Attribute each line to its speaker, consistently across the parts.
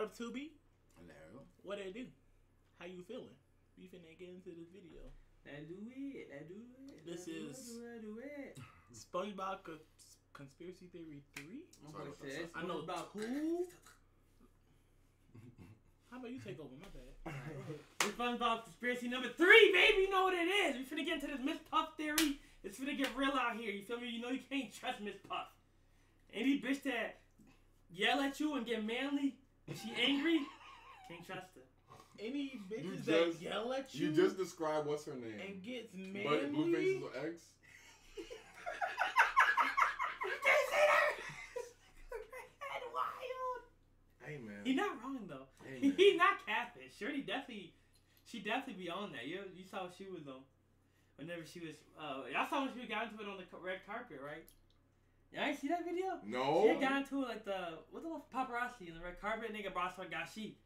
Speaker 1: What up, 2B?
Speaker 2: Hello.
Speaker 1: What they do? How you feeling? We finna get into this video.
Speaker 3: I do it.
Speaker 1: This is Spongebob Conspiracy Theory 3. I know about 2. How about you take over? My bad.
Speaker 3: It's Spongebob Conspiracy number 3, baby. You know what it is. We finna get into this Miss Puff theory. It's finna get real out here. You feel me? You know you can't trust Miss Puff. Any bitch that yell at you and get manly and she angry, can't trust her.
Speaker 1: Any bitches that yell at you.
Speaker 2: You just described what's her name.
Speaker 1: And gets manly.
Speaker 2: But Blueface is an ex. Hey man.
Speaker 3: He's not wrong though.
Speaker 2: Hey,
Speaker 3: He's not catfish. She definitely be on that. You saw what she was on. Whenever she was, y'all saw when she got into it on the red carpet, right? Y'all ain't see that video?
Speaker 2: No.
Speaker 3: She got into it like what's the paparazzi in the red carpet? Nigga brought her got she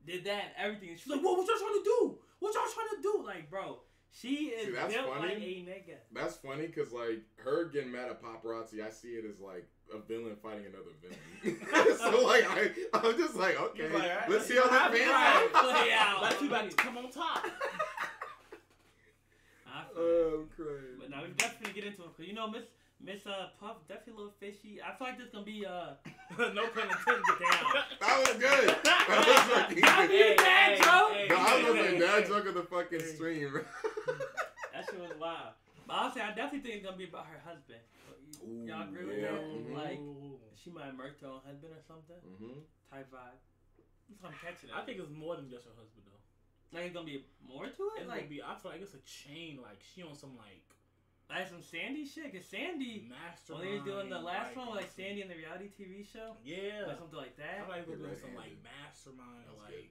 Speaker 3: did that and everything. And she was like, "Whoa, what y'all trying to do? What y'all trying to do?" Like, bro, she is built like a nigga.
Speaker 2: That's funny because like her getting mad at paparazzi, I see it as like a villain fighting another villain. So like I'm just like, okay, like, right, let's see how that
Speaker 3: play out.
Speaker 1: Like you about to come on top.
Speaker 2: I'm crazy.
Speaker 3: But now we're definitely get into it because you know Miss Puff definitely a little fishy. I feel like this gonna be
Speaker 1: no pun intended. Down.
Speaker 2: That was good. That was fucking good.
Speaker 3: Dad joke.
Speaker 2: No, I was like dad joke of the fucking stream.
Speaker 3: That shit was wild. But honestly, I definitely think it's gonna be about her husband. Y'all agree with that?
Speaker 2: Mm-hmm.
Speaker 3: Like she might have murked her own husband or something.
Speaker 2: Mm-hmm.
Speaker 3: Type vibe. I'm catching it.
Speaker 1: I think it's more than just her husband though.
Speaker 3: Like it's gonna be more to it.
Speaker 1: It's
Speaker 3: like
Speaker 1: gonna be. I feel like it's a chain. Like she on some like
Speaker 3: some Sandy shit. Cause Sandy,
Speaker 1: mastermind.
Speaker 3: when they was doing the last one, like Sandy in the reality TV show.
Speaker 1: Yeah.
Speaker 3: Like something like that.
Speaker 1: I like doing some like mastermind.
Speaker 2: That's
Speaker 1: like
Speaker 2: good.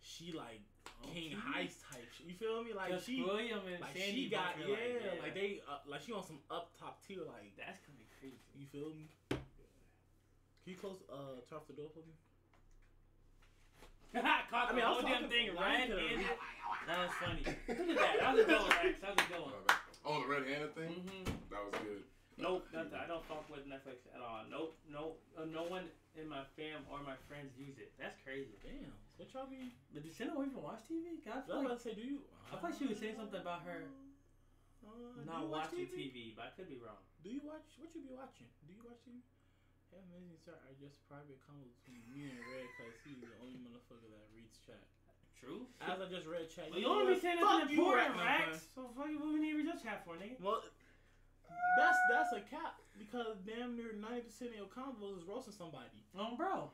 Speaker 1: She like King Heist type shit. You feel me? Like
Speaker 3: just
Speaker 1: she.
Speaker 3: William and
Speaker 1: like
Speaker 3: Sandy
Speaker 1: she got
Speaker 3: like
Speaker 1: they like she on some up top tier. Like
Speaker 3: that's gonna be crazy.
Speaker 1: You feel me? Can you close turn off the door for me?
Speaker 3: Caught the whole damn thing red-handed. That was funny. Look at that. That was a good one, Rex. That was a good one.
Speaker 2: Oh, the red-handed thing?
Speaker 3: Mm-hmm.
Speaker 2: That was good.
Speaker 3: Nope. I don't fuck with Netflix at all. Nope. No one in my fam or my friends use it. That's crazy.
Speaker 1: Damn. What y'all be?
Speaker 3: But does Shannon even watch TV? God,
Speaker 1: I was about to say, do you?
Speaker 3: I thought she was saying something about her not watching TV, but I could be wrong.
Speaker 1: Do you watch? What you be watching? Do you watch TV? Hey, amazing sir, are just private comments between me and Red because he's the only motherfucker that reads chat.
Speaker 3: True.
Speaker 1: As I just read chat.
Speaker 3: Well, you don't be saying nothing important, Rex. So fuck you, what we need to read your chat for, nigga?
Speaker 1: Well, that's a cap because damn near 90% of your combos is roasting somebody.
Speaker 3: Oh, bro.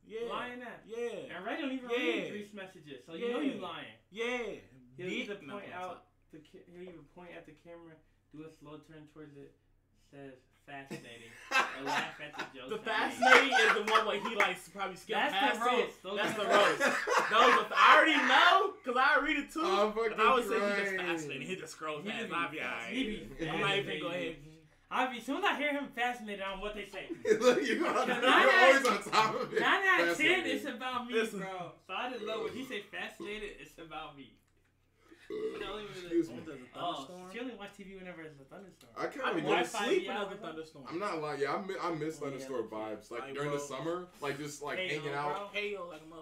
Speaker 1: Yeah.
Speaker 3: Lying that.
Speaker 1: Yeah.
Speaker 3: And Red don't even read Grease messages, so you know you lying.
Speaker 1: Yeah.
Speaker 3: He'll either point out he'll even point at the camera, do a slow turn towards it, says fascinating, or laugh at the joke.
Speaker 1: The fascinating is the one where he like probably skipped past it. That's the roast. I already know because I read it too.
Speaker 2: I
Speaker 1: would say he just fascinating. He just scrolls past. I'm not even go ahead.
Speaker 3: Soon as I hear him fascinated on what they say.
Speaker 2: Look, you're always on top of it.
Speaker 3: 9 out of 10, it's about me, bro. So I just love when he say fascinated, it's about me.
Speaker 2: Excuse me.
Speaker 3: She only watch TV whenever it's a thunderstorm.
Speaker 2: I can't go to sleep
Speaker 1: when there's a thunderstorm.
Speaker 2: I'm not lying. Yeah, I miss thunderstorm vibes. Like during the summer, like just like hanging out.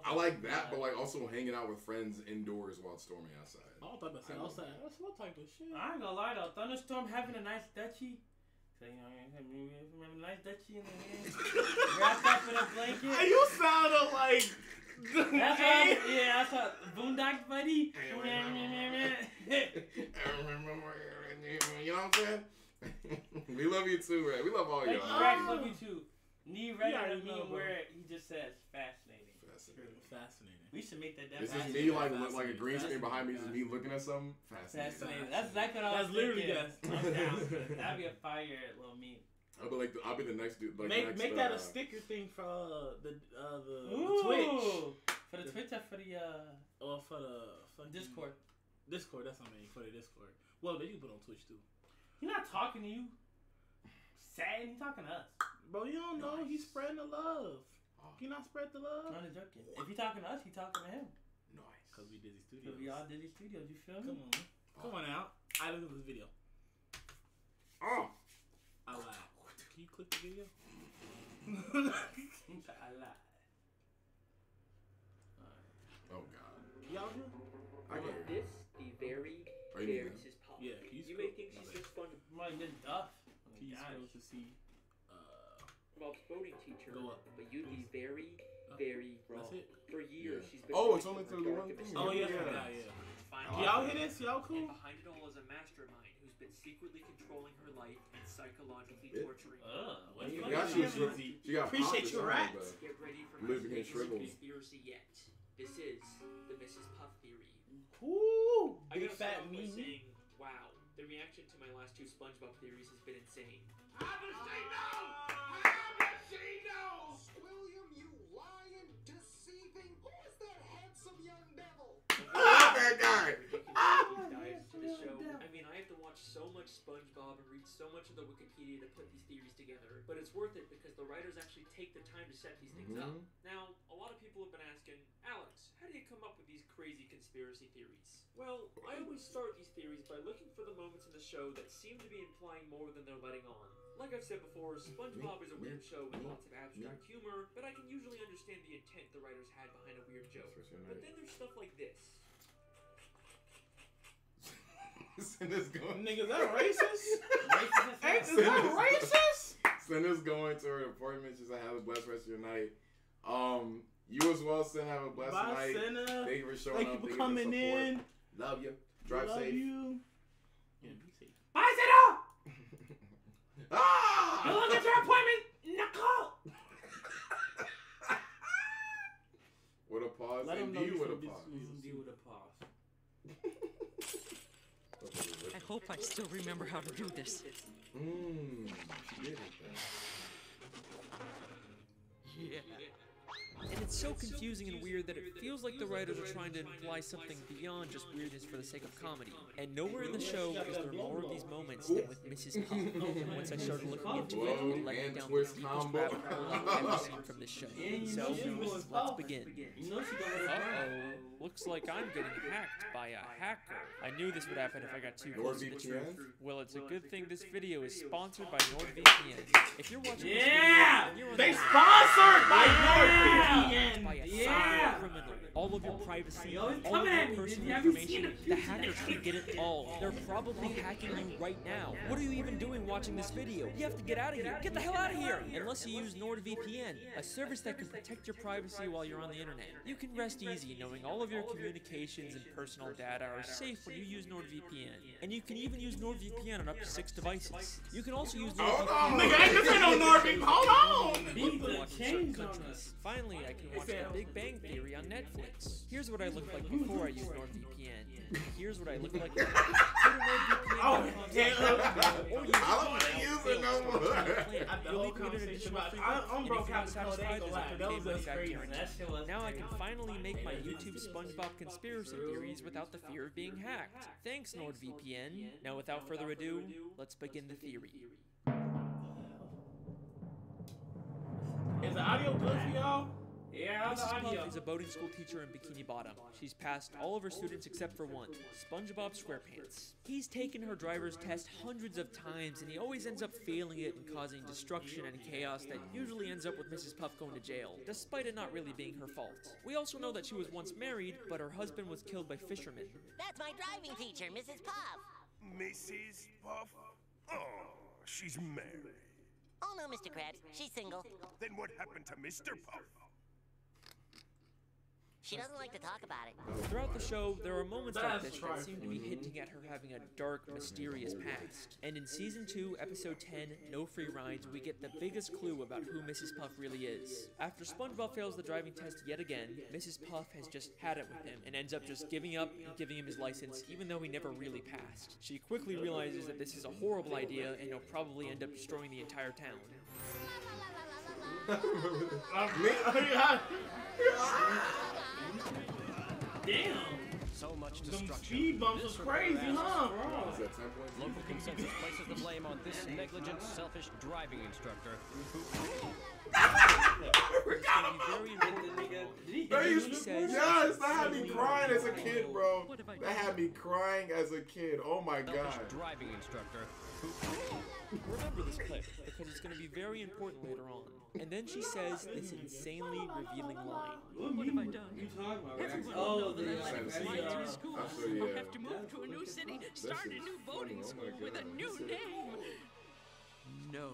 Speaker 2: I like that, but like also hanging out with friends indoors while it's storming outside.
Speaker 1: I thought about saying outside. That's what type of shit.
Speaker 3: I ain't gonna lie though, thunderstorm having a nice Dutchie. So you know, having a nice Dutchie in the hand, wrapped up in a blanket.
Speaker 1: You sounded like.
Speaker 3: That's what Boondocks, buddy.
Speaker 2: You know what I'm saying? We love you too, Red. We love all y'all.
Speaker 3: Rex love you too. Need Red on a meme where he just says fascinating.
Speaker 1: Fascinating.
Speaker 3: We should make that.
Speaker 2: This is me like a green screen behind me. This is me looking at something. Fascinating.
Speaker 3: That's exactly what I was
Speaker 1: literally
Speaker 3: thinking. That'd be a fire little meme.
Speaker 2: I'll be the next dude. Like
Speaker 1: make that a sticker thing for the Twitch.
Speaker 3: For the Twitch or for the
Speaker 1: or for the
Speaker 3: Discord.
Speaker 1: Discord, that's what I mean, for the Discord. Well, they can put on Twitch too.
Speaker 3: He's not talking to you. Sad, he's talking to us.
Speaker 1: Bro, you don't know. He's spreading the love. He not spread the love.
Speaker 3: I'm not joking. If he talking to us, he talking to him.
Speaker 2: Nice.
Speaker 1: Cause we Dizzy Studios.
Speaker 3: Cause we all Dizzy Studios. You feel me?
Speaker 1: Come on out. I look at this video.
Speaker 2: Oh.
Speaker 1: I lied. Can you click the video?
Speaker 3: I lied. probably did Duff.
Speaker 1: Peace goes to see
Speaker 4: Bob's boating teacher,
Speaker 1: go up.
Speaker 4: but you'd be very, very wrong. For years, she's been.
Speaker 2: Oh, it's only to the one thing.
Speaker 1: Oh yeah. Y'all hear this? Y'all cool?
Speaker 4: And behind it all is a mastermind who's been secretly controlling her life and psychologically torturing her.
Speaker 2: She got
Speaker 1: appreciate your rats.
Speaker 4: Get ready for
Speaker 2: living in
Speaker 4: biggest
Speaker 2: shrivels.
Speaker 4: conspiracy yet. This is the Mrs. Puff theory.
Speaker 1: Ooh,
Speaker 4: I
Speaker 1: big
Speaker 4: gotta start
Speaker 1: fat
Speaker 4: off by
Speaker 1: me.
Speaker 4: saying, wow, the reaction to my last 2 SpongeBob theories has been insane.
Speaker 5: William, you lying, deceiving. Who is that handsome young devil?
Speaker 2: That guy.
Speaker 4: Dives to the show. I mean, I have to watch so much SpongeBob and read so much of the Wikipedia to put these theories together, but it's worth it because the writers actually take the time to set these things up. Now, a lot of people have been asking, Alex, how do you come up with these crazy conspiracy theories? Well, I always start these theories by looking for the moments in the show that seem to be implying more than they're letting on. Like I've said before, SpongeBob is a weird show with lots of abstract humor, but I can usually understand the intent the writers had behind a weird joke. But then there's stuff like this.
Speaker 2: Cinder's going.
Speaker 1: Nigga, is that racist?
Speaker 2: Is that racist? Cinder's going to her apartment. She's like, have a blessed rest of your night. You as well, Cinda. Have a blessed night.
Speaker 1: Cinda.
Speaker 2: Thank you for showing up.
Speaker 1: Thank you for coming in.
Speaker 2: Love you. Drive safe.
Speaker 1: You. Yeah, be safe.
Speaker 3: Bye, Cinda!
Speaker 2: Ah!
Speaker 3: How long is your appointment, Nicole?
Speaker 2: With a pause.
Speaker 1: Let him know
Speaker 2: Indeed, with a
Speaker 1: this
Speaker 2: pause.
Speaker 1: is indeed with a pause.
Speaker 6: I hope I still remember how to do this.
Speaker 2: She did it then.
Speaker 6: Yeah.
Speaker 4: And it's so confusing and weird that it feels like the writers are trying to imply something beyond just weirdness for the sake of comedy. And nowhere in the show is there more of these moments than with Mrs. Puff. And once I started looking into it, it led me down the deepest rabbit hole I've ever seen from this show. So, let's begin. Uh-oh. Looks like I'm getting hacked by a hacker. I knew this would happen if I got too close to the truth. Well, it's a good thing this video is sponsored by NordVPN. If you're watching this video,
Speaker 1: They sponsored by
Speaker 4: NordVPN! By a cyber criminal. All of your privacy, all of your personal information, the hackers can get it all. They're probably hacking you right now. What are you even doing watching this video? You have to get out of here. Get the hell out of here! Unless you use NordVPN, a service that can protect your privacy while you're on the internet. You can rest easy knowing all of your communications and personal data are safe when you use NordVPN. And you can even use NordVPN on up to 6 devices. You can also use NordVPN.
Speaker 1: This ain't no NordVPN. Hold on!
Speaker 4: Finally, I can watch The Big Bang Theory on Netflix. Here's what I looked like before I used NordVPN. Here's what I look like now.
Speaker 1: Oh,
Speaker 2: I don't want to use it no more.
Speaker 1: I'm broke out the code. That was crazy.
Speaker 4: Now I can finally make my YouTube SpongeBob conspiracy theories without the fear of being hacked. Thanks, NordVPN. Now, without further ado, let's begin the theory.
Speaker 1: Is the audio good for y'all?
Speaker 3: Yeah,
Speaker 4: Mrs. Puff is a boating school teacher in Bikini Bottom. She's passed all of her students except for one, SpongeBob SquarePants. He's taken her driver's test hundreds of times, and he always ends up failing it and causing destruction and chaos that usually ends up with Mrs. Puff going to jail, despite it not really being her fault. We also know that she was once married, but her husband was killed by fishermen.
Speaker 7: That's my driving teacher, Mrs. Puff.
Speaker 8: Mrs. Puff? Oh, she's married.
Speaker 7: Oh no, Mr. Krabs, she's single.
Speaker 8: Then what happened to Mr. Puff?
Speaker 7: She doesn't like to talk about it.
Speaker 4: Throughout the show, there are moments like this that seem to be hinting at her having a dark, mysterious past. And in Season 2, Episode 10, No Free Rides, we get the biggest clue about who Mrs. Puff really is. After SpongeBob fails the driving test yet again, Mrs. Puff has just had it with him and ends up just giving up and giving him his license, even though he never really passed. She quickly realizes that this is a horrible idea and he'll probably end up destroying the entire town.
Speaker 1: Damn.
Speaker 9: So much
Speaker 1: Some
Speaker 9: destruction.
Speaker 1: speed bumps was crazy, huh?
Speaker 9: Local consensus places the blame on this negligent, selfish driving instructor who...
Speaker 4: It's gonna be very important later on.
Speaker 2: Yes, that had me crying as a kid, bro. That had me crying as a kid. Oh my god.
Speaker 9: Driving instructor.
Speaker 4: Remember this clip, because it's going to be very important later on. And then she says this insanely revealing line.
Speaker 6: What have I done? Everyone will know that I let him slide through school. I'll have to move to a new city, start a new boating school with a new name. No,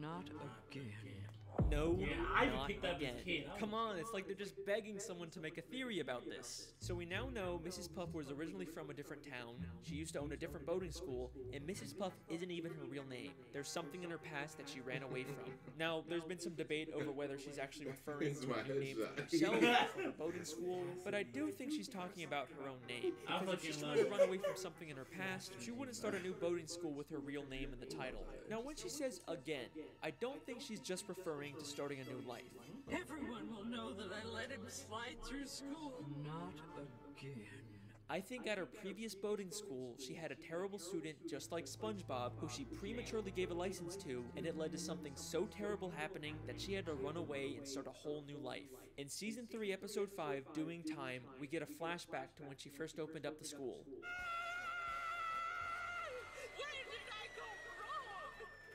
Speaker 6: not again.
Speaker 4: No,
Speaker 1: I
Speaker 4: not
Speaker 1: picked up
Speaker 4: again.
Speaker 1: this kid.
Speaker 4: Come on, it's like they're just begging someone to make a theory about this. So we now know Mrs. Puff was originally from a different town, she used to own a different boating school, and Mrs. Puff isn't even her real name. There's something in her past that she ran away from. Now, there's been some debate over whether she's actually referring to a new name for herself or a boating school, but I do think she's talking about her own name. Because if she's trying to run away from something in her past, she wouldn't start a new boating school with her real name in the title. Now, when she says again, I don't think she's just referring to starting a new life.
Speaker 6: Everyone will know that I let him slide through school. Not again.
Speaker 4: I think at her previous boating school, she had a terrible student just like Spongebob who she prematurely gave a license to, and it led to something so terrible happening that she had to run away and start a whole new life. In Season 3, Episode 5, Doing Time, we get a flashback to when she first opened up the school.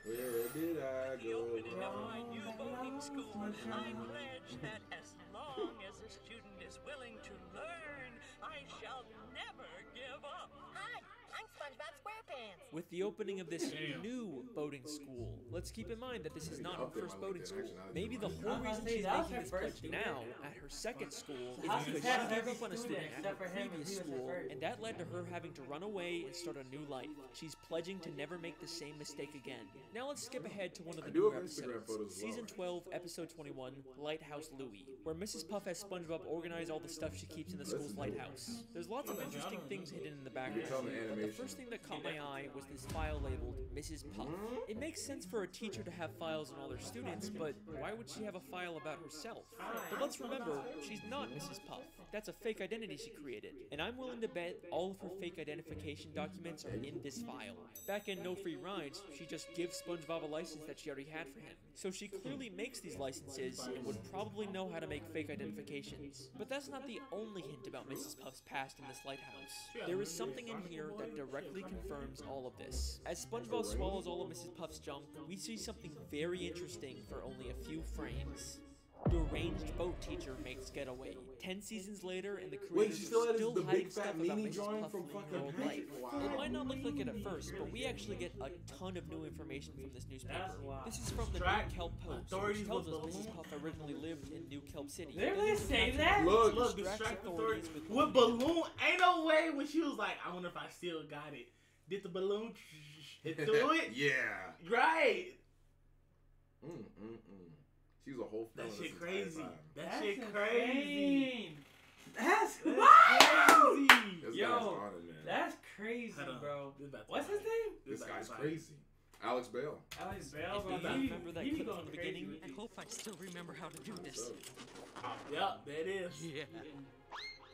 Speaker 2: Where did I go
Speaker 6: Opening up my new boating school, I pledge that as long as the student is willing to learn, I shall never give up.
Speaker 7: Hi, I'm SpongeBob SquarePants.
Speaker 4: With the opening of this new boating school, let's keep in mind that this is not her first boating school. Maybe the whole reason she's making this pledge now at her second school is because she gave up on a student at her previous school, and that led to her having to run away and start a new life. She's pledging to never make the same mistake again. Now let's skip ahead to one of the newer episodes. Season 12, Episode 21, Lighthouse Louie, where Mrs. Puff has SpongeBob organize all the stuff she keeps in the school's lighthouse. There's lots of interesting things hidden in the background, but the first thing that caught my eye was this file labeled Mrs. Puff. It makes sense for a teacher to have files on all their students, but why would she have a file about herself? But let's remember, she's not Mrs. Puff. That's a fake identity she created, and I'm willing to bet all of her fake identification documents are in this file. Back in No Free Rides, she just gives SpongeBob a license that she already had for him. So she clearly makes these licenses and would probably know how to make fake identifications. But that's not the only hint about Mrs. Puff's past in this lighthouse. There is something in here that directly confirms all of this. As SpongeBob swallows all of Mrs. Puff's junk, we see something very interesting for only a few frames. Deranged boat teacher makes getaway. 10 seasons later, and the creators are still hiding stuff about Mrs. Puff living her old life. It might not look like it at first, but we actually get a ton of new information from this newspaper. This is from the New Kelp Post, which tells us Mrs. Puff originally lived in New Kelp City.
Speaker 3: Did they say that?
Speaker 1: Look, distract authorities with balloon. Ain't no way when she was like, I wonder if I still got it. Did the balloon hit through it?
Speaker 2: Yeah.
Speaker 1: Right.
Speaker 2: She was a whole
Speaker 1: That shit crazy.
Speaker 3: That's
Speaker 1: shit crazy.
Speaker 3: That's
Speaker 1: crazy.
Speaker 3: Yo, that's crazy, bro. What's his name?
Speaker 2: This guy's crazy. Alex Bale.
Speaker 3: Alex Bale, bro.
Speaker 4: Remember that clip from the beginning?
Speaker 6: I hope I still remember how to do this.
Speaker 1: Yep, there it is.
Speaker 6: Yeah.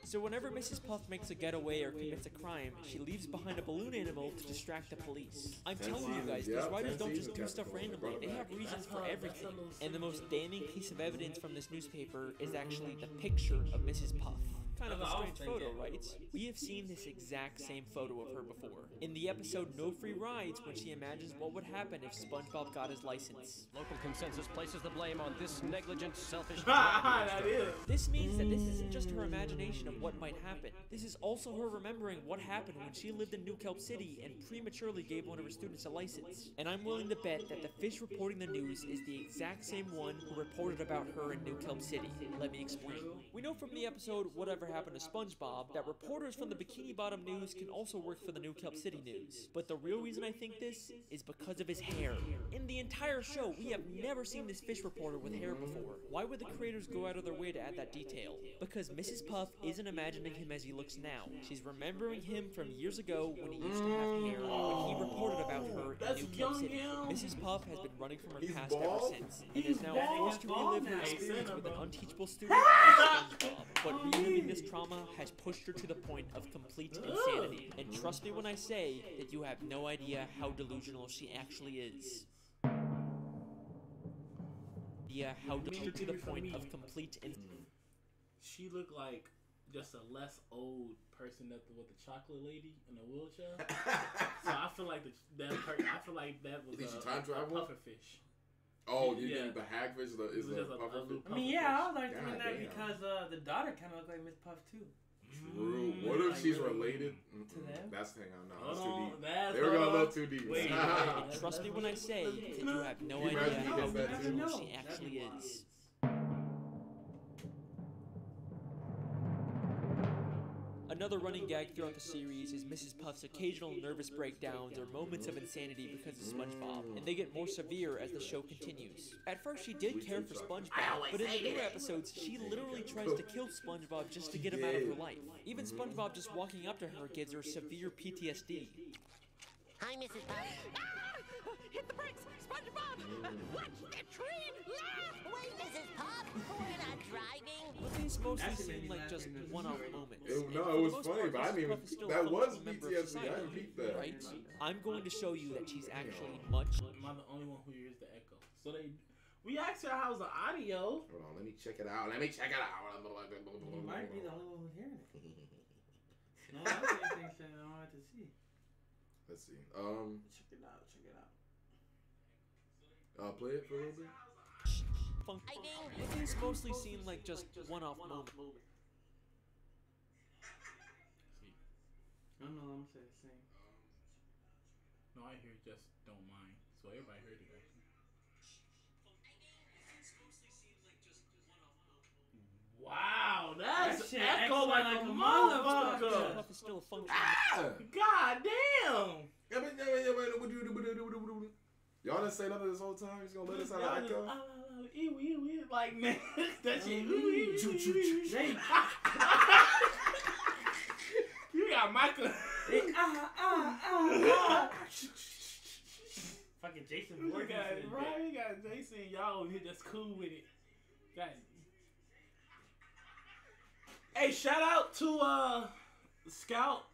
Speaker 4: So whenever Mrs. Puff makes a getaway or commits a crime, she leaves behind a balloon animal to distract the police. I'm telling you guys, these writers don't just do stuff randomly, they have reasons for everything. And the most damning piece of evidence from this newspaper is actually the picture of Mrs. Puff. Kind of a strange photo, right? We have seen this exact same photo of her before. In the episode No Free Rides, when she imagines what would happen if SpongeBob got his license.
Speaker 9: Local consensus places the blame on this negligent, selfish
Speaker 4: This means that this isn't just her imagination of what might happen. This is also her remembering what happened when she lived in New Kelp City and prematurely gave one of her students a license. And I'm willing to bet that the fish reporting the news is the exact same one who reported about her in New Kelp City. Let me explain. We know from the episode Whatever Happened to SpongeBob that reporters from the Bikini Bottom News can also work for the New Kelp City News. But the real reason I think this is because of his hair. In the entire show, we have never seen this fish reporter with hair before. Why would the creators go out of their way to add that detail? Because Mrs. Puff isn't imagining him as he looks now. She's remembering him from years ago when he used to have hair, when he reported about her in New Kelp City. Mrs. Puff has been running from her past ever since, and is now forced to relive her experience with an unteachable student named SpongeBob. But reliving this trauma has pushed her to the point of complete insanity. And trust me when I say that you have no idea how delusional she actually is. idea how to the point of complete
Speaker 1: She looked like just a less old person with the chocolate lady in a wheelchair. So I feel like that was
Speaker 2: time travel?
Speaker 1: pufferfish.
Speaker 2: Oh, you think the hagfish is the pufferfish?
Speaker 3: I mean, yeah, I was like thinking that because the daughter kind of looked like Miss Puff too.
Speaker 2: True. What if she's related
Speaker 3: to them?
Speaker 2: That's hang on. No, that's too deep. They were gonna look too deep.
Speaker 4: Wait, trust me when I say that you have no idea how beautiful she actually is. Another running gag throughout the series is Mrs. Puff's occasional nervous breakdowns or moments of insanity because of SpongeBob, and they get more severe as the show continues. At first she did care for SpongeBob, but in the newer episodes she literally tries to kill SpongeBob just to get him out of her life. Even SpongeBob just walking up to her gives her severe PTSD.
Speaker 7: Hi, Mrs. Puff.
Speaker 6: Hit the brakes, SpongeBob! Watch the train laugh!
Speaker 7: Wait, Mrs. Puff, we're not driving.
Speaker 4: But these mostly seem like just one-off moments.
Speaker 2: No, it was funny, but I mean, that was PTSD. I didn't peep that.
Speaker 4: Right? I'm going to show you that she's actually much...
Speaker 1: Am I the only one who hears the echo? So we asked her how's the audio.
Speaker 2: Hold on, let me check it out. You might be the
Speaker 3: only one who's hearing it. No, I don't think so. I wanted to see.
Speaker 2: Let's see.
Speaker 3: Check it out.
Speaker 2: Play it for a little bit.
Speaker 4: But these mostly seem like just one-off moments.
Speaker 3: I don't know, I'm saying the same.
Speaker 1: No, I hear just don't mind. So everybody heard it actually. Wow, that's echo like a motherfucker.
Speaker 4: Puff is still a functioning.
Speaker 1: God damn.
Speaker 2: Y'all didn't say nothing this whole time. He's gonna let us out of echo.
Speaker 1: Like man, that shit. You got Michael.
Speaker 3: Fucking Jason Voorhees.
Speaker 1: Right, you got Jason. Y'all over here that's cool with it. Got it. Hey, shout out to Scout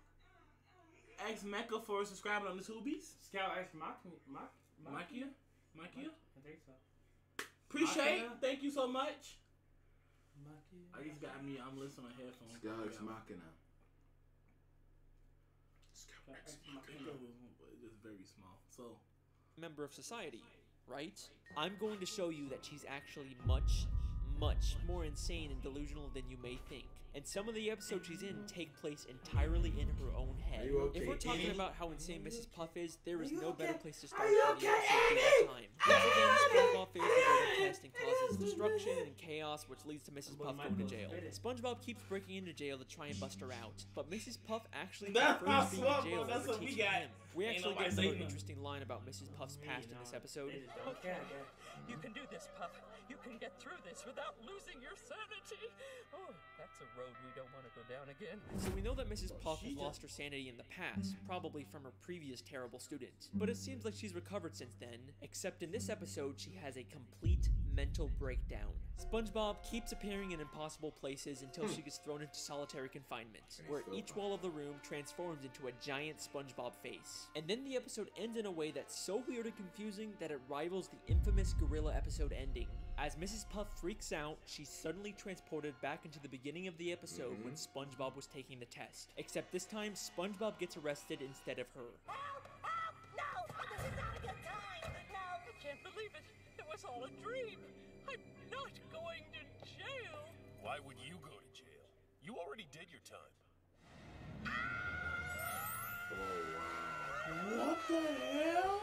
Speaker 1: X Mecca for subscribing on the Tubies.
Speaker 3: Scout X
Speaker 1: Makia?
Speaker 3: I think so.
Speaker 1: Appreciate it. Thank you so much.
Speaker 3: Makia.
Speaker 1: I just got me. I'm listening on headphones.
Speaker 2: Scout X Machina.
Speaker 1: Scout X Machina is just very small. So,
Speaker 4: member of society, right? I'm going to show you that she's actually much more insane and delusional than you may think. And some of the episodes she's in take place entirely in her own head.
Speaker 2: Okay,
Speaker 4: if we're talking about how insane Mrs. Puff is, there is no better place to start
Speaker 3: than
Speaker 4: the episode of all time. Once again, SpongeBob fails the voting test and causes destruction and chaos, which leads to Mrs. Puff going to jail. SpongeBob keeps breaking into jail to try and bust her out, but Mrs. Puff actually prefers being in jail over teaching him. We actually get another interesting line about Mrs. Puff's past in this episode.
Speaker 6: Okay, you can do this, Puff. You can get through this without losing your sanity. Oh, that's a road we don't want to go down again.
Speaker 4: So we know that Mrs. Puff has lost her sanity in the past, probably from her previous terrible student. But it seems like she's recovered since then, except in this episode she has a complete mental breakdown. SpongeBob keeps appearing in impossible places until she gets thrown into solitary confinement, where each wall of the room transforms into a giant SpongeBob face. And then the episode ends in a way that's so weird and confusing that it rivals the infamous gorilla episode ending. As Mrs. Puff freaks out, she's suddenly transported back into the beginning of the episode when SpongeBob was taking the test. Except this time, SpongeBob gets arrested instead of her.
Speaker 7: Help! Help! No! This is not a good time! No!
Speaker 6: I can't believe it. It was all a dream. I'm not going to jail.
Speaker 8: Why would you go to jail? You already did your time.
Speaker 2: Oh, wow.
Speaker 1: what the hell?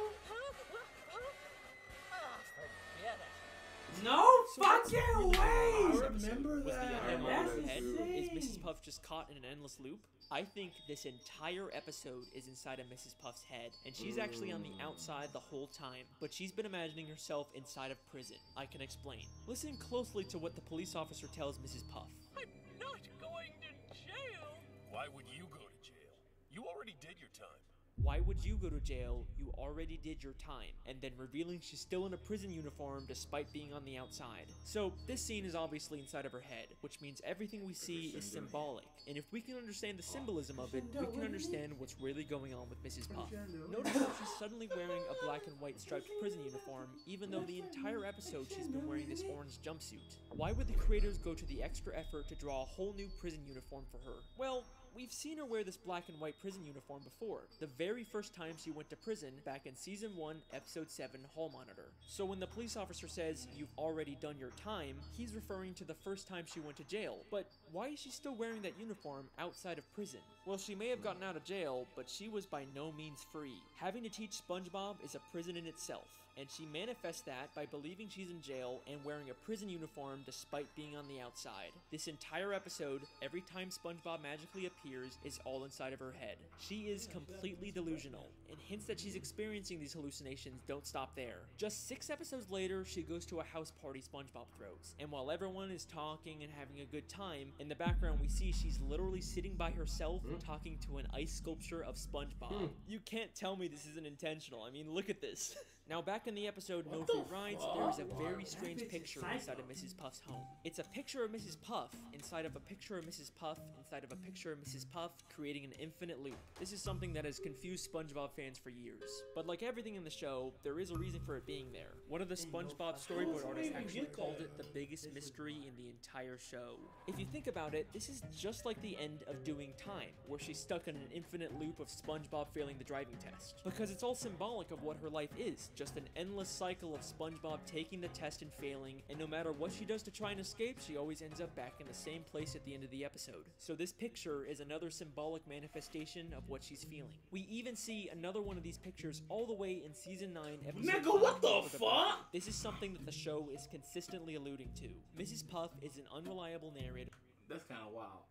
Speaker 6: Forget it.
Speaker 3: No fucking way!
Speaker 1: I remember
Speaker 4: Was
Speaker 1: that.
Speaker 4: the end
Speaker 3: That's
Speaker 4: of her head? Is
Speaker 3: insane.
Speaker 4: Mrs. Puff just caught in an endless loop? I think this entire episode is inside of Mrs. Puff's head, and she's actually on the outside the whole time, but she's been imagining herself inside of prison. I can explain. Listen closely to what the police officer tells Mrs. Puff.
Speaker 6: I'm not going to jail.
Speaker 8: Why would you go to jail? You already did your time.
Speaker 4: Why would you go to jail? You already did your time. And then revealing she's still in a prison uniform despite being on the outside. So this scene is obviously inside of her head, which means everything we see is symbolic. And if we can understand the symbolism of it, we can understand what's really going on with Mrs. Puff. Notice how she's suddenly wearing a black and white striped prison uniform, even though the entire episode she's been wearing this orange jumpsuit. Why would the creators go to the extra effort to draw a whole new prison uniform for her? Well, we've seen her wear this black and white prison uniform before, the very first time she went to prison back in Season 1, Episode 7, Hall Monitor. So when the police officer says, "You've already done your time," he's referring to the first time she went to jail. But why is she still wearing that uniform outside of prison? Well, she may have gotten out of jail, but she was by no means free. Having to teach SpongeBob is a prison in itself, and she manifests that by believing she's in jail and wearing a prison uniform despite being on the outside. This entire episode, every time SpongeBob magically appears, is all inside of her head. She is completely delusional, and hints that she's experiencing these hallucinations don't stop there. Just 6 episodes later, she goes to a house party SpongeBob throws, and while everyone is talking and having a good time, in the background we see she's literally sitting by herself talking to an ice sculpture of SpongeBob. You can't tell me this isn't intentional. I mean, look at this. Now, back in the episode No Free Rides, there is a very strange picture inside of Mrs. Puff's home. It's a picture of Mrs. Puff inside of a picture of Mrs. Puff inside of a picture of Mrs. Puff, creating an infinite loop. This is something that has confused SpongeBob fans for years. But like everything in the show, there is a reason for it being there. One of the SpongeBob storyboard artists actually called it the biggest mystery in the entire show. If you think about it, this is just like the end of Doing Time, where she's stuck in an infinite loop of SpongeBob failing the driving test. Because it's all symbolic of what her life is. Just an endless cycle of SpongeBob taking the test and failing, and no matter what she does to try and escape, she always ends up back in the same place at the end of the episode. So this picture is another symbolic manifestation of what she's feeling. We even see another one of these pictures all the way in Season 9, Episode 5.
Speaker 1: Nigga, what the fuck?
Speaker 4: This is something that the show is consistently alluding to. Mrs. Puff is an unreliable narrator.
Speaker 1: That's kind of wild.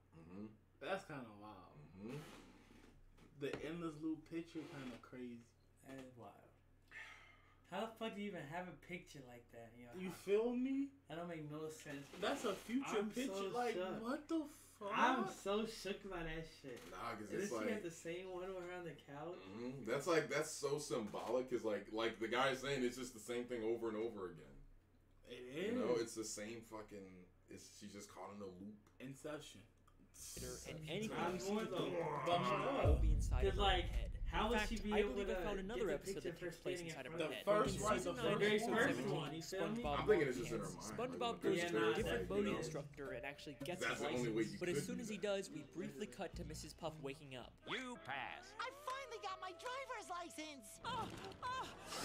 Speaker 1: That's kind of wild. The endless loop picture kind of crazy.
Speaker 3: That is wild. How the fuck do you even have a picture like that?
Speaker 1: You feel me?
Speaker 3: That don't make no sense.
Speaker 1: That's a future picture. So like, shook. What the fuck?
Speaker 3: I'm so shook by that shit.
Speaker 2: Nah, cause it's like
Speaker 3: she got the same one around the couch.
Speaker 2: That's so symbolic. Cause like the guy is saying, it's just the same thing over and over again.
Speaker 1: It is.
Speaker 2: You know, it's the same fucking. She's just caught in a loop.
Speaker 1: Inception.
Speaker 4: And anything you see will be inside of her head.
Speaker 3: How would she be able to
Speaker 4: found another episode that takes place inside of her head.
Speaker 1: First
Speaker 4: one, the very first one. SpongeBob.
Speaker 2: I'm thinking it's just in her mind.
Speaker 4: SpongeBob goes to a different boating instructor and actually gets his license. But as soon as he does, we briefly cut to Mrs. Puff waking up.
Speaker 9: You pass.
Speaker 7: I finally got my driver's license.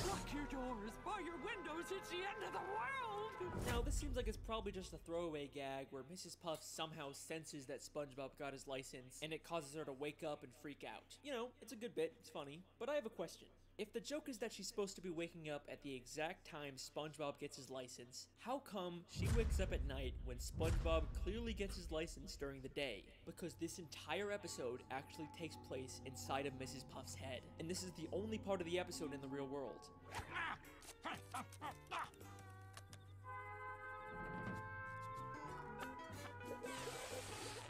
Speaker 6: Lock your doors, bar your windows. It's the end of the world.
Speaker 4: Now, this seems like it's probably just a throwaway gag where Mrs. Puff somehow senses that SpongeBob got his license, and it causes her to wake up and freak out. You know, it's a good bit, it's funny, but I have a question. If the joke is that she's supposed to be waking up at the exact time SpongeBob gets his license, how come she wakes up at night when SpongeBob clearly gets his license during the day? Because this entire episode actually takes place inside of Mrs. Puff's head, and this is the only part of the episode in the real world.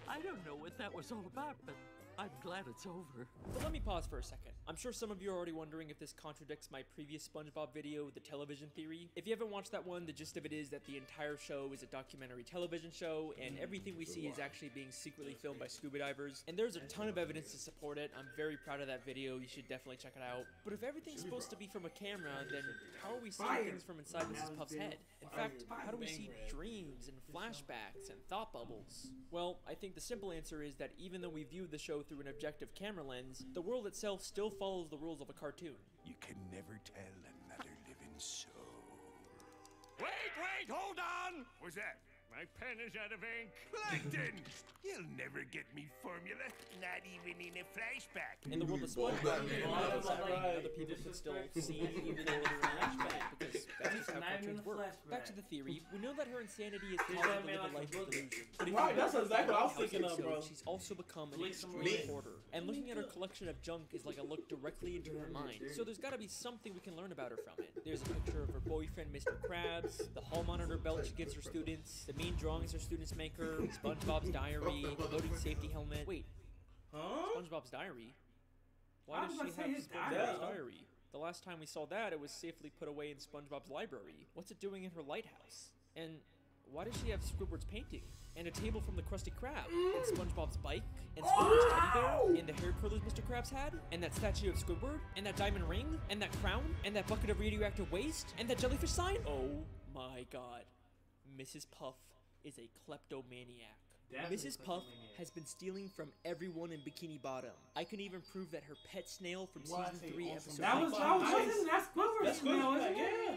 Speaker 6: I don't know what that was all about, but I'm glad it's over.
Speaker 4: But let me pause for a second. I'm sure some of you are already wondering if this contradicts my previous SpongeBob video, The Television Theory. If you haven't watched that one, the gist of it is that the entire show is a documentary television show, and everything we see is actually being secretly filmed by scuba divers. And there's a ton of evidence to support it. I'm very proud of that video. You should definitely check it out. But if everything's supposed to be from a camera, then how are we seeing things from inside Mrs. Puff's head? In fact, how do we see dreams and flashbacks and thought bubbles? Well, I think the simple answer is that even though we view the show through an objective camera lens, the world itself still follows the rules of a cartoon.
Speaker 8: You can never tell another living soul. Wait, hold on! What's that? My pen is out of ink. Plankton! You'll never get me formula, not even in a flashback.
Speaker 4: In the world of SpongeBob, other people could still see even in a flashback, because that's just how cartoons work. Back to the theory, we know that her insanity is causing her to live a life of delusion. But if
Speaker 1: that's exactly what I was thinking of, bro.
Speaker 4: She's also become an extreme hoarder, and looking at her collection of junk is like a look directly into her mind. So there's gotta be something we can learn about her from it. There's a picture of her boyfriend, Mr. Krabs, the hall monitor belt she gives her students, the mean drawings her students make her, SpongeBob's diary, the loading safety helmet. Wait, SpongeBob's diary? Why does she have SpongeBob's diary? The last time we saw that, it was safely put away in SpongeBob's library. What's it doing in her lighthouse? And why does she have Squidward's painting? And a table from the Krusty Krab? And SpongeBob's bike? And Squidward's teddy bear? And the hair curlers Mr. Krabs had? And that statue of Squidward? And that diamond ring? And that crown? And that bucket of radioactive waste? And that jellyfish sign? Oh my god. Mrs. Puff is a kleptomaniac. Mrs. Puff has been stealing from everyone in Bikini Bottom. I can even prove that her pet snail from season 3 episode 6.
Speaker 3: That's Squidward's snail, isn't it? Yeah.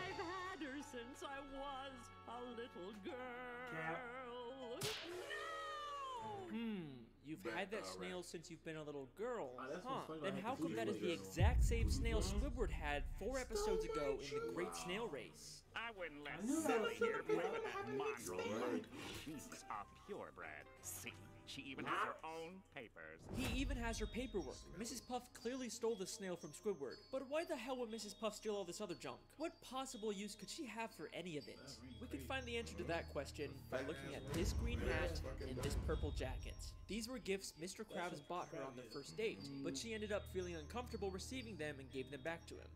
Speaker 6: I've had her since I was a little girl. No!
Speaker 4: You've had that snail since you've been a little girl, huh? Then how come that is the exact same snail Squidward had 4 episodes ago in the Great Snail Race?
Speaker 8: I wouldn't let Silly here play with that monster. She's a purebred. See, she even has her own papers.
Speaker 4: He even has her paperwork. Mrs. Puff clearly stole the snail from Squidward. But why the hell would Mrs. Puff steal all this other junk? What possible use could she have for any of it? We can find the answer to that question by looking at this green hat and this purple jacket. These were gifts Mr. Krabs bought her on their first date, but she ended up feeling uncomfortable receiving them and gave them back to him.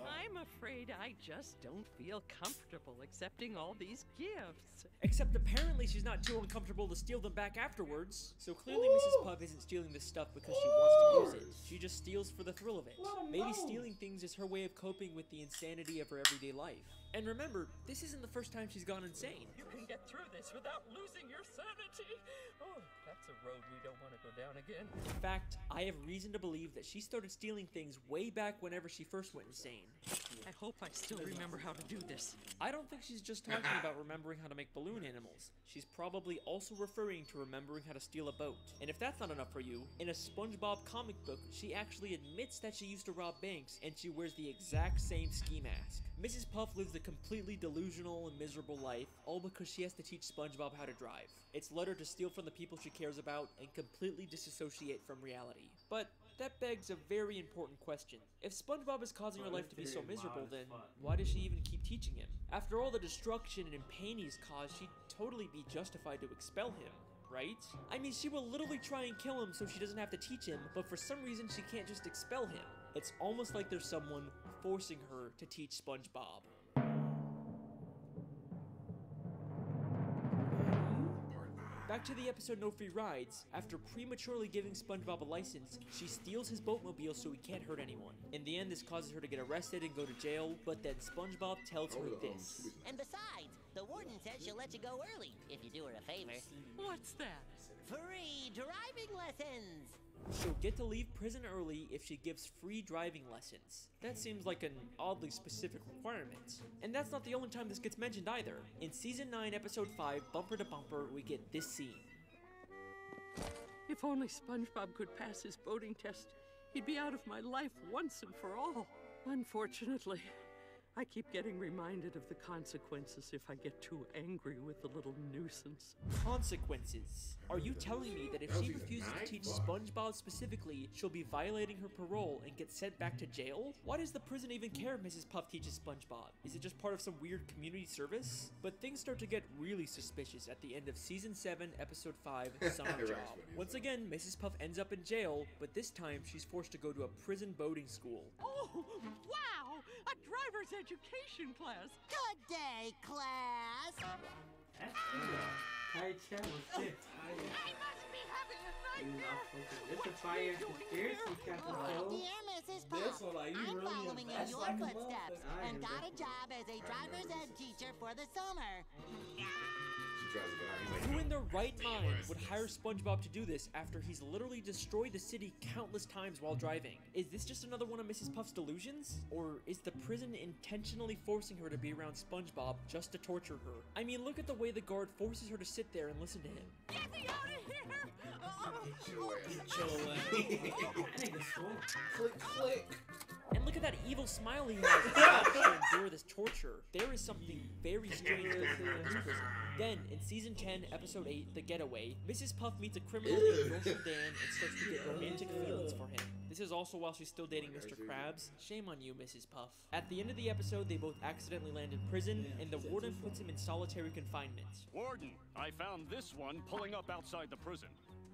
Speaker 6: I'm afraid I just don't feel comfortable accepting all these gifts.
Speaker 4: Except apparently she's not too uncomfortable to steal them back afterwards. So clearly Mrs. Puff isn't stealing this stuff because she wants to use it. She just steals for the thrill of it. Maybe stealing things is her way of coping with the insanity of her everyday life. And remember, this isn't the first time she's gone insane.
Speaker 6: You can get through this without losing your sanity. Oh, that's a road we don't want to go down again.
Speaker 4: In fact, I have reason to believe that she started stealing things way back whenever she first went insane.
Speaker 6: I hope I still remember how to do this.
Speaker 4: I don't think she's just talking about remembering how to make balloon animals. She's probably also referring to remembering how to steal a boat. And if that's not enough for you, in a SpongeBob comic book, she actually admits that she used to rob banks, and she wears the exact same ski mask. Mrs. Puff lives a completely delusional and miserable life, all because she has to teach SpongeBob how to drive. It's led her to steal from the people she cares about and completely disassociate from reality. But that begs a very important question. If SpongeBob is causing her life to be so miserable, then why does she even keep teaching him? After all the destruction and pain he's caused, she'd totally be justified to expel him, right? I mean, she will literally try and kill him so she doesn't have to teach him, but for some reason she can't just expel him. It's almost like there's someone forcing her to teach SpongeBob. Back to the episode No Free Rides. After prematurely giving SpongeBob a license, she steals his boatmobile so he can't hurt anyone. In the end, this causes her to get arrested and go to jail, but then SpongeBob tells her this.
Speaker 7: And besides, the warden says she'll let you go early if you do her a favor.
Speaker 6: What's that?
Speaker 7: Free driving lessons!
Speaker 4: She'll get to leave prison early if she gives free driving lessons. That seems like an oddly specific requirement. And that's not the only time this gets mentioned either. In Season 9, Episode 5, Bumper to Bumper, we get this scene.
Speaker 6: If only SpongeBob could pass his boating test, he'd be out of my life once and for all. Unfortunately, I keep getting reminded of the consequences if I get too angry with the little nuisance.
Speaker 4: Consequences? Are you telling me that if she refuses to teach SpongeBob specifically, she'll be violating her parole and get sent back to jail? Why does the prison even care if Mrs. Puff teaches SpongeBob? Is it just part of some weird community service? But things start to get really suspicious at the end of Season 7, Episode 5, Summer Job. Once again, Mrs. Puff ends up in jail, but this time she's forced to go to a prison boating school.
Speaker 6: Oh, wow! A driver's education class!
Speaker 7: Good day, class!
Speaker 3: Tired chair was sick.
Speaker 6: I must be having a nightmare!
Speaker 3: It's a fire conspiracy, Captain Phil.
Speaker 7: Dear Mrs. Puff, I'm following in your footsteps and got a job as a driver's ed teacher for the summer.
Speaker 4: Who in their right mind would hire SpongeBob to do this after he's literally destroyed the city countless times while driving? Is this just another one of Mrs. Puff's delusions? Or is the prison intentionally forcing her to be around SpongeBob just to torture her? I mean, look at the way the guard forces her to sit there and listen to him.
Speaker 6: Get me out of here!
Speaker 2: Click, click.
Speaker 4: And look at that evil smile he has to endure this torture. There is something very strange going on in this prison. Then, in Season 10, Episode 8, The Getaway, Mrs. Puff meets a criminal named Marshall Dan and starts to get romantic feelings for him. This is also while she's still dating Mr. Krabs. Shame on you, Mrs. Puff. At the end of the episode, they both accidentally land in prison, and the warden puts him in solitary confinement.
Speaker 9: Warden, I found this one pulling up outside the prison.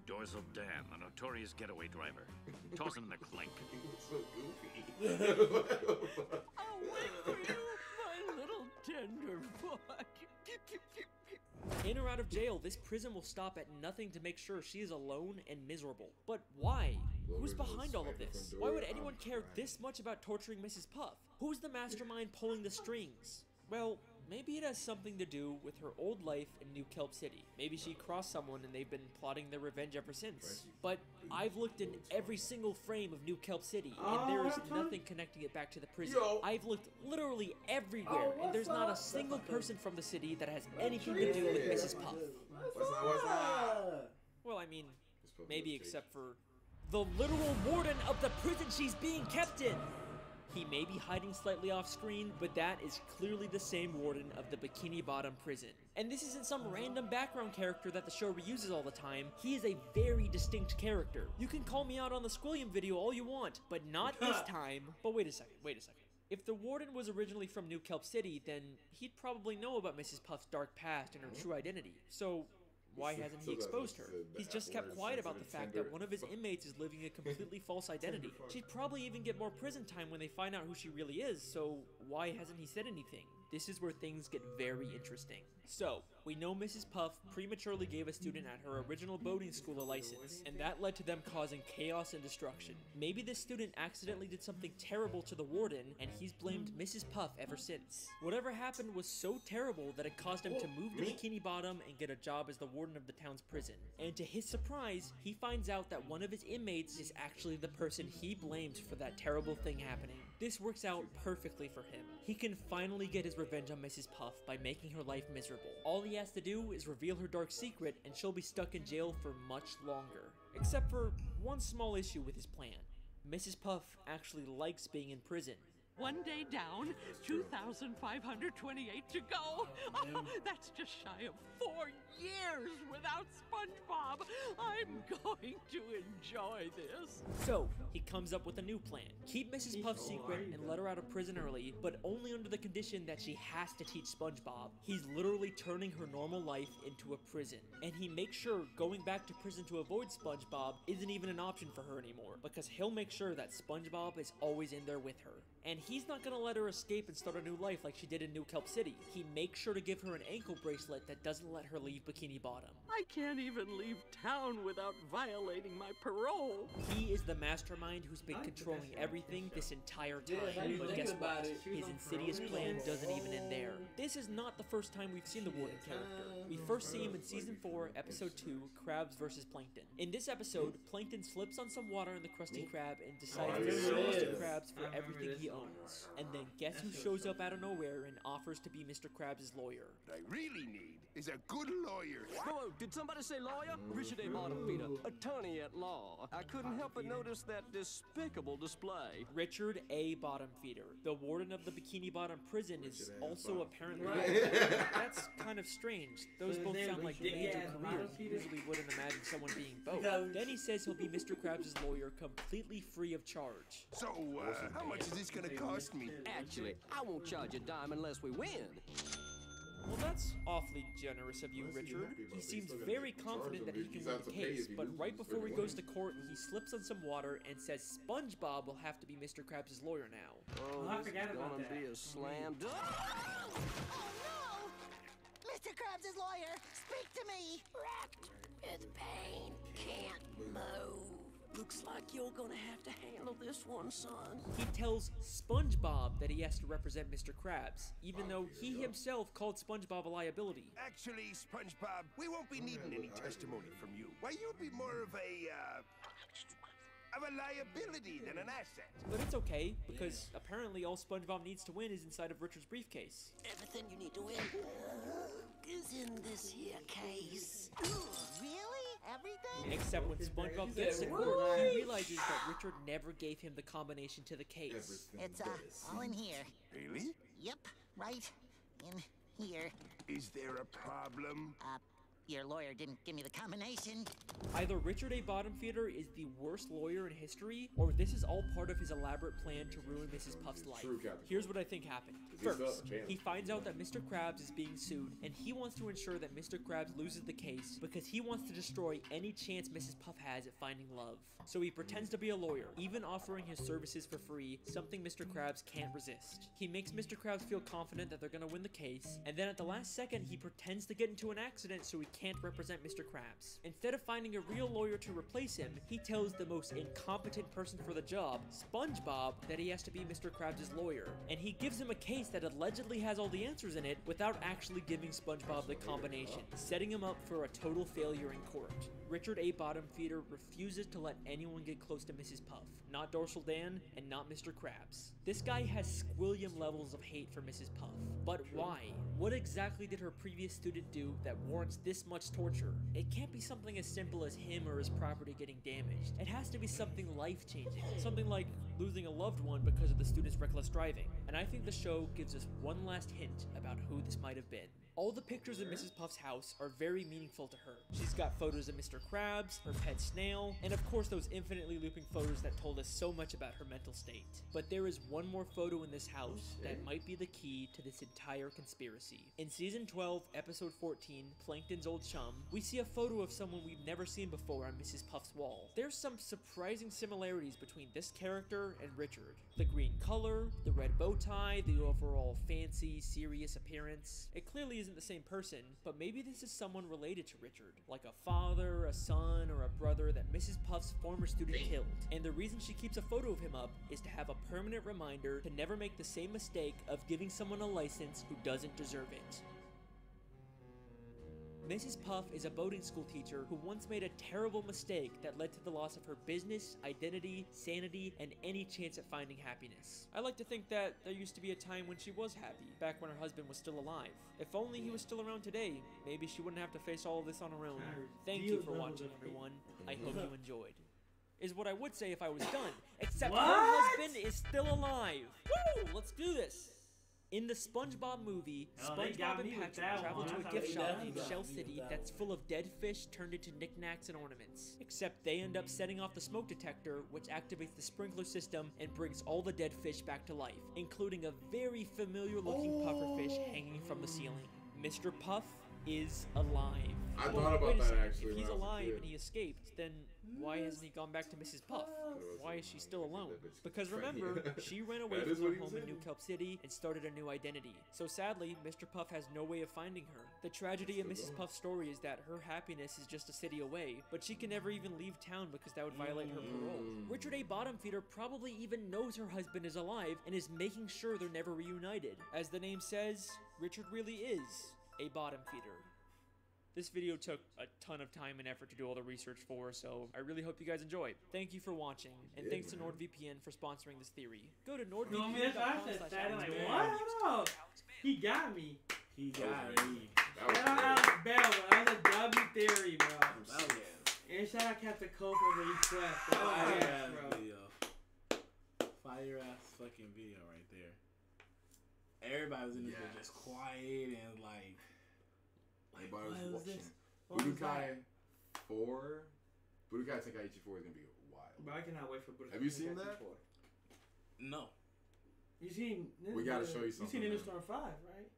Speaker 10: Dorsal Dan, the notorious getaway driver. Toss him in the clink.
Speaker 2: So goofy.
Speaker 6: I'll wait for you, my little tender boy.
Speaker 4: In or out of jail, this prison will stop at nothing to make sure she is alone and miserable. But why? Who's behind all of this? Why would anyone care this much about torturing Mrs. Puff? Who's the mastermind pulling the strings? Well, maybe it has something to do with her old life in New Kelp City. Maybe she crossed someone and they've been plotting their revenge ever since. But I've looked in every single frame of New Kelp City, and there is nothing connecting it back to the prison. I've looked literally everywhere, and there's not a single person from the city that has anything to do with Mrs. Puff.
Speaker 2: What's that?
Speaker 4: Well, I mean, maybe except for the literal warden of the prison she's being kept in. He may be hiding slightly off screen, but that is clearly the same warden of the Bikini Bottom prison. And this isn't some random background character that the show reuses all the time. He is a very distinct character. You can call me out on the Squilliam video all you want, but not this time. But wait a second. If the warden was originally from New Kelp City, then he'd probably know about Mrs. Puff's dark past and her true identity. So why hasn't he exposed her? He's just kept quiet about the fact that one of his inmates is living a completely false identity. She'd probably even get more prison time when they find out who she really is, so why hasn't he said anything? This is where things get very interesting. So, we know Mrs. Puff prematurely gave a student at her original boating school a license, and that led to them causing chaos and destruction. Maybe this student accidentally did something terrible to the warden, and he's blamed Mrs. Puff ever since. Whatever happened was so terrible that it caused him to move to Bikini Bottom and get a job as the warden of the town's prison. And to his surprise, he finds out that one of his inmates is actually the person he blamed for that terrible thing happening. This works out perfectly for him. He can finally get his revenge on Mrs. Puff by making her life miserable. All he has to do is reveal her dark secret and she'll be stuck in jail for much longer. Except for one small issue with his plan. Mrs. Puff actually likes being in prison.
Speaker 6: One day down, 2,528 to go. Oh, that's just shy of 4 years without SpongeBob. I'm going to enjoy this.
Speaker 4: So, he comes up with a new plan. Keep Mrs. Puff secret and let her out of prison early, but only under the condition that she has to teach SpongeBob. He's literally turning her normal life into a prison. And he makes sure going back to prison to avoid SpongeBob isn't even an option for her anymore, because he'll make sure that SpongeBob is always in there with her. And he's not gonna let her escape and start a new life like she did in New Kelp City. He makes sure to give her an ankle bracelet that doesn't let her leave Bikini Bottom.
Speaker 6: I can't even leave town without violating my parole.
Speaker 4: He is the mastermind who's been controlling everything this entire time. But guess what? His insidious plan doesn't even end there. This is not the first time we've seen the warden character. We first see him in Season 4, Episode 2, Krabs vs. Plankton. In this episode, Plankton slips on some water in the Krusty Krab and decides to sue Mr. Krabs for everything he owns. And then guess who shows up out of nowhere and offers to be Mr. Krabs' lawyer?
Speaker 8: What I really need is a good lawyer.
Speaker 9: Whoa, did somebody say lawyer? Richard A. Bottomfeeder, attorney at law. I couldn't help but notice that despicable display.
Speaker 4: Richard A. Bottomfeeder, the warden of the Bikini Bottom prison, is also apparently That's kind of strange. Those both sound like major careers. You usually wouldn't imagine someone being both. Then he says he'll be Mr. Krabs' lawyer completely free of charge.
Speaker 8: So, how much is this gonna cost me?
Speaker 9: Actually, I won't charge a dime unless we win.
Speaker 4: Well, that's awfully generous of you, Richard. He seems very confident that he can win the case, but right before he goes to court, he slips on some water and says SpongeBob will have to be Mr. Krabs' lawyer now.
Speaker 9: Oh, I forgot about that. It's gonna be a slam dunk.
Speaker 7: Oh no! Mr. Krabs' lawyer, speak to me! Wrapped with pain, can't move.
Speaker 6: Looks like you're gonna have to handle this one, son.
Speaker 4: He tells SpongeBob that he has to represent Mr. Krabs, even though he himself called SpongeBob a liability.
Speaker 8: Actually, SpongeBob, we won't be needing any testimony from you. Why, you'll be more of a liability than an asset.
Speaker 4: But it's okay, because apparently all SpongeBob needs to win is inside of Richard's briefcase.
Speaker 6: Everything you need to win is in this here case.
Speaker 7: Really? Everything?
Speaker 4: Except when SpongeBob gets to court, he realizes that Richard never gave him the combination to the case.
Speaker 7: It's all in here.
Speaker 8: Really?
Speaker 7: Yep, right in here.
Speaker 8: Is there a problem?
Speaker 7: Your lawyer didn't give me the combination.
Speaker 4: Either Richard A. Bottomfeeder is the worst lawyer in history, or this is all part of his elaborate plan to ruin Mrs. Puff's life. Here's what I think happened. First, he finds out that Mr. Krabs is being sued, and he wants to ensure that Mr. Krabs loses the case because he wants to destroy any chance Mrs. Puff has at finding love. So he pretends to be a lawyer, even offering his services for free, something Mr. Krabs can't resist. He makes Mr. Krabs feel confident that they're gonna win the case, and then at the last second, he pretends to get into an accident so he can't represent Mr. Krabs. Instead of finding a real lawyer to replace him, he tells the most incompetent person for the job, Spongebob, that he has to be Mr. Krabs' lawyer, and he gives him a case that allegedly has all the answers in it without actually giving Spongebob the combination, setting him up for a total failure in court. Richard A. Bottomfeeder refuses to let anyone get close to Mrs. Puff, not Dorsal Dan, and not Mr. Krabs. This guy has squillion levels of hate for Mrs. Puff. But why? What exactly did her previous student do that warrants this much torture? It can't be something as simple as him or his property getting damaged. It has to be something life-changing, something like losing a loved one because of the student's reckless driving. And I think the show gives us one last hint about who this might have been. All the pictures in Mrs. Puff's house are very meaningful to her. She's got photos of Mr. Krabs, her pet snail, and of course those infinitely looping photos that told us so much about her mental state. But there is one more photo in this house that might be the key to this entire conspiracy. In season 12, episode 14, Plankton's Old Chum, we see a photo of someone we've never seen before on Mrs. Puff's wall. There's some surprising similarities between this character and Richard. The green color, the red bow tie, the overall fancy, serious appearance. It clearly isn't the same person, but maybe this is someone related to Richard, like a father, a son, or a brother that Mrs. Puff's former student killed. And the reason she keeps a photo of him up is to have a permanent reminder to never make the same mistake of giving someone a license who doesn't deserve it. Mrs. Puff is a boating school teacher who once made a terrible mistake that led to the loss of her business, identity, sanity, and any chance at finding happiness. I like to think that there used to be a time when she was happy, back when her husband was still alive. If only he was still around today, maybe she wouldn't have to face all of this on her own. Thank you for watching, everyone. I hope you enjoyed. Is what I would say if I was done, except her husband is still alive. Woo! Let's do this! In the SpongeBob movie, SpongeBob and Patrick travel to a gift shop named Shell City that's full of dead fish turned into knickknacks and ornaments. Except they end up setting off the smoke detector, which activates the sprinkler system and brings all the dead fish back to life, including a very familiar looking pufferfish hanging from the ceiling. Mr. Puff is alive.
Speaker 2: I thought about that actually.
Speaker 4: If he's alive and he escaped, then why hasn't he gone back to Mrs. Puff? Why is she still alone? Because remember, she ran away from her home in New Kelp City and started a new identity. So sadly, Mr. Puff has no way of finding her. The tragedy of Mrs. Puff's story is that her happiness is just a city away, but she can never even leave town because that would violate her parole. Richard A. Bottomfeeder probably even knows her husband is alive and is making sure they're never reunited. As the name says, Richard really is a bottom feeder. This video took a ton of time and effort to do all the research for, so I really hope you guys enjoy. Thank you for watching, and thanks to NordVPN for sponsoring this theory. Go to NordVPN.com/what?
Speaker 3: He got me.
Speaker 1: He got me.
Speaker 3: Shout out Bell, that was a W theory, bro. And shout out Captain Cole for the request.
Speaker 1: Fire ass video. Fire ass fucking video right there. Everybody was in this video just quiet and like what was this?
Speaker 2: Budokai 4? Budokai Tenkaichi 4 is gonna be wild.
Speaker 3: But I cannot wait for Budokai.
Speaker 2: Have you seen that?
Speaker 1: 4. No.
Speaker 3: You seen?
Speaker 2: We gotta show you something.
Speaker 3: You seen Interstorm 5, right?